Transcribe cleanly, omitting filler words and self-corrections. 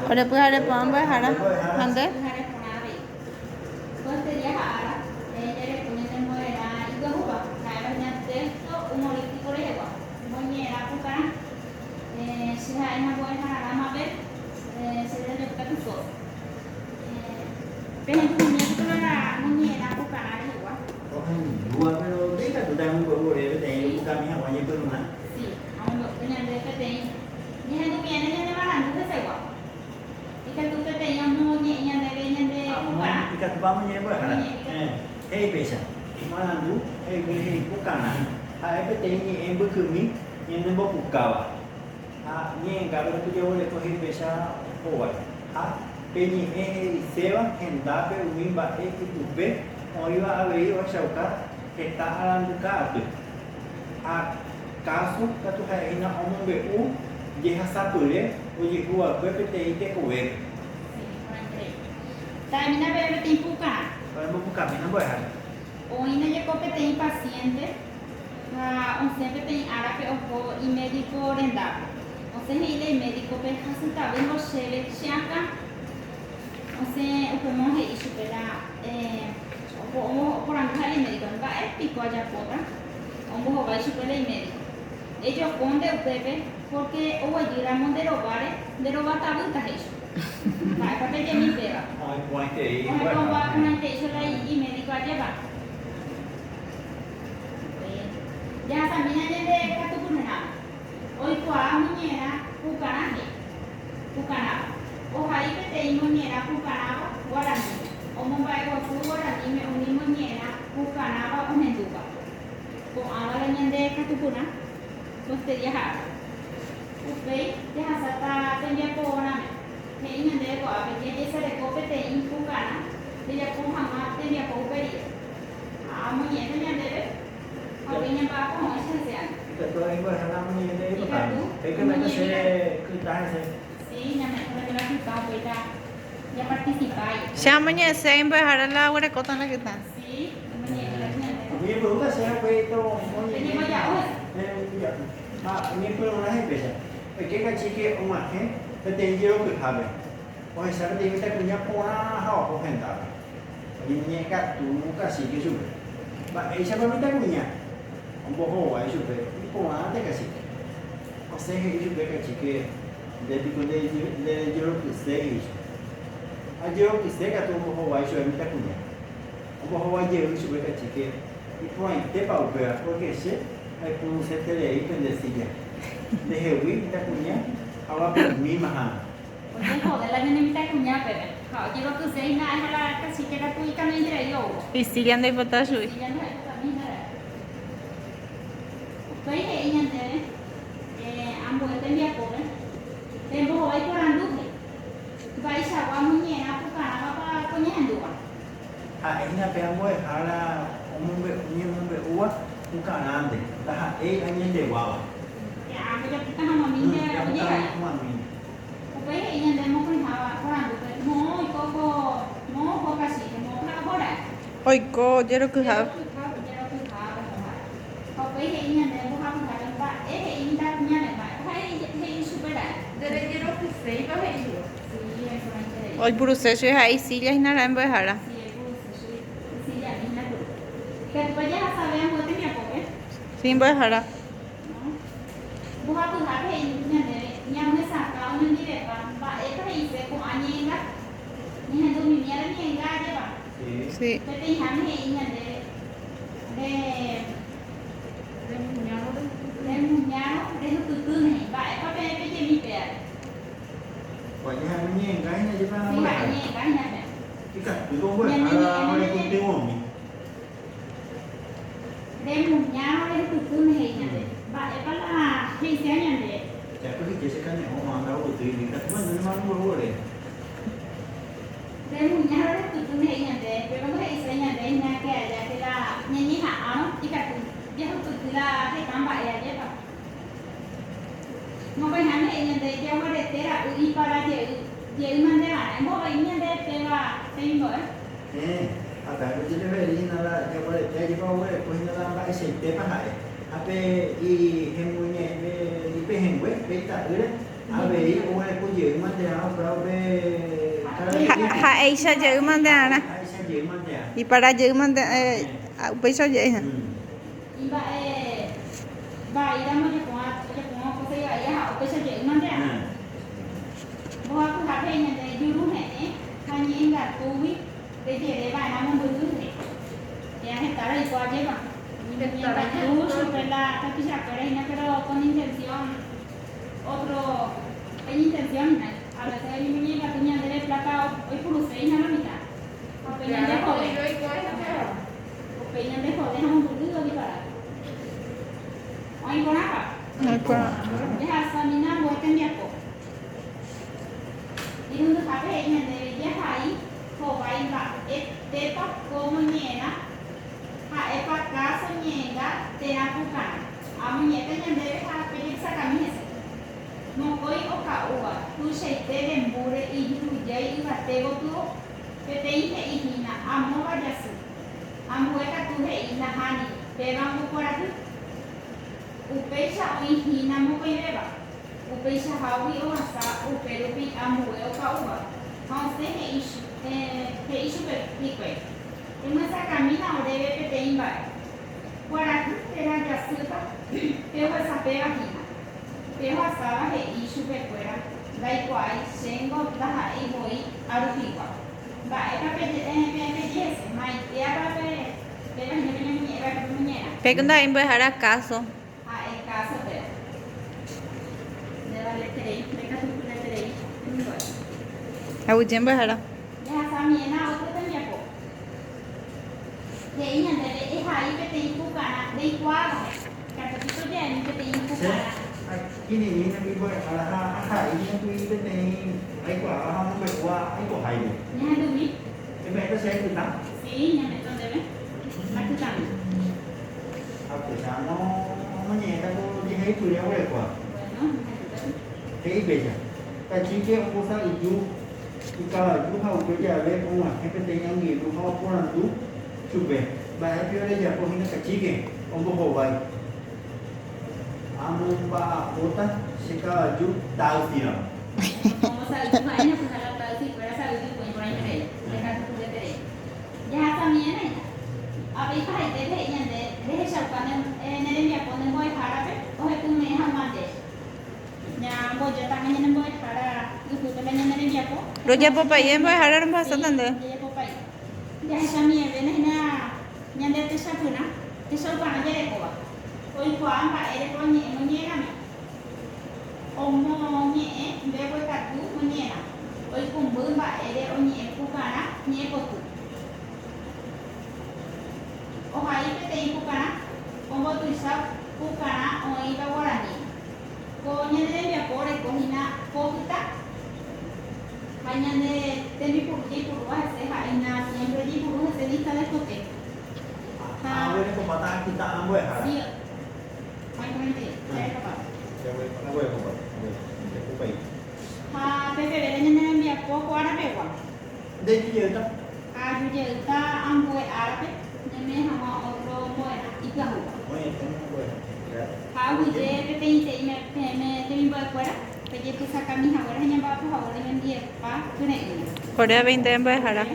Ore pues haré pan pues hará. ¿Dónde? Dua pero dia kan tu dah muka boleh betul bukan minyak banyak pun mana. Ikat bama ni apa ada? Pesa. Mana tu? Bukan lah. Betul ni em berkemi yang ni buka. Ni kalau tu dia boleh kau pesa buat. Penyi sewa hendak umi ba itu be. Oiwa awei wa shauka kita alam buka tu. Kasu katu hai ina omong be u je hasapule uji gua bepete ite kowe. Tá, mina bebe tem puca. Kalau mau buka mina boleh hari. O ina je cope tem paciente. On sempre tem árabe o e médico rendado. O se ele médico pe hasuta ben o shebe shaka. O se o como he isu pela por angkali médico va épico allá potra. On bo va isu pela médico. Ellos ponde o bebé porque o ayudamos de robar tabu ta eso. Vai para que me pega. Oi, point aí. Oi, como va una intención ahí y médico allá va. Ya también hay de catucuna. Hoy kwa muñera pucanaje. Pucanaba. O ahí que te muñera pucanaba guaraní. O mumbai ko fu guaraní me uni muñera pucanaba o menduga. Ko ahora de catucuna. Usted ya. Usted ya hasta tendría corona. Thế nhân đề của cái cái sẽ để có cái tiền cũng cả bây giờ cũng hàng mà tên nhà cũng phải đi mà nhẹ thế nhân đề hoặc cái nhân ba cũng hỏi sẽ gì Kita tu yang buat halam ni dia bukan. Mereka nak saya kita saya. Sí, nhà này là cái tao bây giờ ya participar. Shamoña se pues hará la hora cota la que está. Sí, nhẹ là nhân đề. Ni belum dah saya pergi tu. Ini mau jauh. Ni belum dah habis. Cái chỉ umat cái tiền gì cũng thà vậy, ôi sao cái tiền người ta cũng nhắc qua họ cũng hành tạo, nhìn nhẹ các tú các sĩ cái gì, bạn ấy sao mà người ta cũng nhẹ, ông bố hồ ấy chụp về, cái qua tất cả sĩ, họ sẽ hay chụp về cái chỉ kia, để bị con đây giờ cái sẽ hay, giờ cái sẽ cái tú bố hồ ấy chụp người ta cũng nhẹ, ông bố hồ ấy giờ chụp về cái chỉ kia, cái point tế bào về cái sẽ, hay cũng sẽ thế này cái gì gì, để hiểu biết người ta cũng nhẹ. Awak ni mahal. Porque joder, la gente me está cuñada, pero yo lo que sé es nada, la casi que la tuya también era yo. Y siguen de potashu. Y ya no es también era. Ustedes ella de ambos de envía pobre. Tempo hoy por anduve. Vai chava muñeca pucana para coña andua. Ina pe amoi hala umbe uwa pucana ande. Taha anyen de wawa. Ya, pero kita sama minta apa dia? Upai ini ada mau kan hawa orang tu, mau kasih, mau nak apa dah? Hoy ko, yo creo que ha. Upai ini ada mau apa dah? Pak, ini dah punya dah, Pak. Hai super dah. Dari dia tu sei apa itu? Hoy proceso es ahí sillas y nada en Bojara. Sí, ya ni nada. Que tu ya sabes mau tenía pobre. Sin Bojara. Bukan tu hal yang mesra kau ni deh, Pak. Itu itu aku anjing kan? Ni hendak minyak ni enggak ada, Pak. Sí. Tapi hanya ini de tu ni, Pak. Apa pe jadi pe? Quả như hai mươi cái này chứ ba. Si hanya kan ya. Cái cả từ công việc là đây cũng tiêu hồn mình. De minyak de tu ni ni. Pak, apa lah? Ni siapa ni? Chả có cái chế cái này họ hoàn đâu được tùy vì các bạn nó mang mua rồi. Saya punya ada tutu ni yang deh, pero no es esa yang deh nak ke ada kita nyanyi hak jika dia tutu lahให้tambah ya dia pak. Mauไปหาให้yang deh dia mau deh tera ui para dia mana deh lah, mau ini yang deh tera saya boleh. Tại vì cái về đi là cho có thể theo cho có thể quên là bạn sẽ tế phát hại. ape y hemuñe y pejengüe peta ure abe y una cuyo más de ahora abe Hãy cho giữ mang ra nè. ai sẽ chịu mang nhà Thì para giữ mang ra bây giờ vậy hả? Iba ba ida mo je ko ko se ya ya o pe se je man de bo ha ku ha pe nyen de ju ru he ne ha nyen ga tu wi de je de ba na mo bu ru ne ya he ta ra igual je ba ni ta tu su pe la ta pi sa pero na pero con intención otro hay intención a veces hay un niño que tenía de plata hoy por usted y no la mitad o peñan de joder o peñan de joder no un ruido de para hoy con apa deja examinar voy a cambiar poco y uno sabe ella de viajar ahí o va a ir a este como niña a esta casa niña te da pucar a muñeca niña debe a pedir esa camisa một cái ô cả ủa tôi sẽ tê đèn bù để ý chú giấy và tê vô tu cái tê ý hệ ý là ám mô bà giả sử ám mô cái tu hệ ý là hà nì tê bằng mô qua thứ ụ bê sa ý hì nà mô bê bê bà ụ bê sa hào bì ô hà sa ụ bê lô bì ám mô ô cả ủa hòn sẽ hệ ý chú bê bì quê thì mà sa camina o debe bê tê ý bà qua thứ tê ra giả sử bà tê hoa sa bê bà hì pero asaba he isu pe fuera dai kwai sengo daha e boy arupiwa ba eta pe yes mai ya ba pe la niña era que muñeca Pegando aí em hará caso. el caso de darle terei de caso de terei A ujung hará. ya samia na otro también po de ella de hai pe te ipukana de kwala katito je ni pe te ipukana cái này nó bị bởi là hải nó tuy bên này ấy quả không bị qua ấy của hải nha đúng đi cái mẹ nó sẽ từ tắm sí nha mẹ con debe más que tan học từ sáng nó nhẹ ta cô đi hết từ đéo về quả bueno thế về rồi ta chỉ kia ông cô sao ý chú thì cao là chú hậu chú giờ về ông à cái bên đây anh nghỉ chú hậu cô làm chú chụp về bà ấy bây giờ cô hình nó cả chí kìa ông có hồ vậy Amumba kota sekaju tahu dia. como sabe tu vaina pues a la tal si fuera sabe tu pues por ahí me deja tu de tere ya también a ver para que te vean de esa cuando en el día cuando voy para ver o es tu me jamás ya voy yo también en voy para tu te ven en el día po Rồi giờ bố phải em hará làm sao tận được. ya también ven na nhân de te sapuna te sapana ya de ko ôi quá mà em có nhẹ mà nhẹ lắm ông mò nhẹ bé với cả chú mà nhẹ lắm ôi cùng bữa bà em để ông nhẹ cô cả đó nhẹ cô cụ ông hay cái tên cô cả ông có tuổi sao cô cả ông ấy đâu có là gì cô nhân đây bây cô đây cô hình na cô kita hay nhân đây tên đi phụ quá sẽ hại na nhân đây đi phụ sẽ đi tới đây cô kể À với cái con ta kita ăn bữa hả? Nó quên không vậy? Cũng vậy. Pepe nhân bia poco árabe wa. Đây bây giờ đó. Juga ta amboy árabe nhân hama otro moena ikahu. Ôi em quên. Uje pepe inte me te mi boy fuera. Pepe tu saca mi hawara nhân ba pu hawara nhân dia pa tu ne. Por 20 em hará.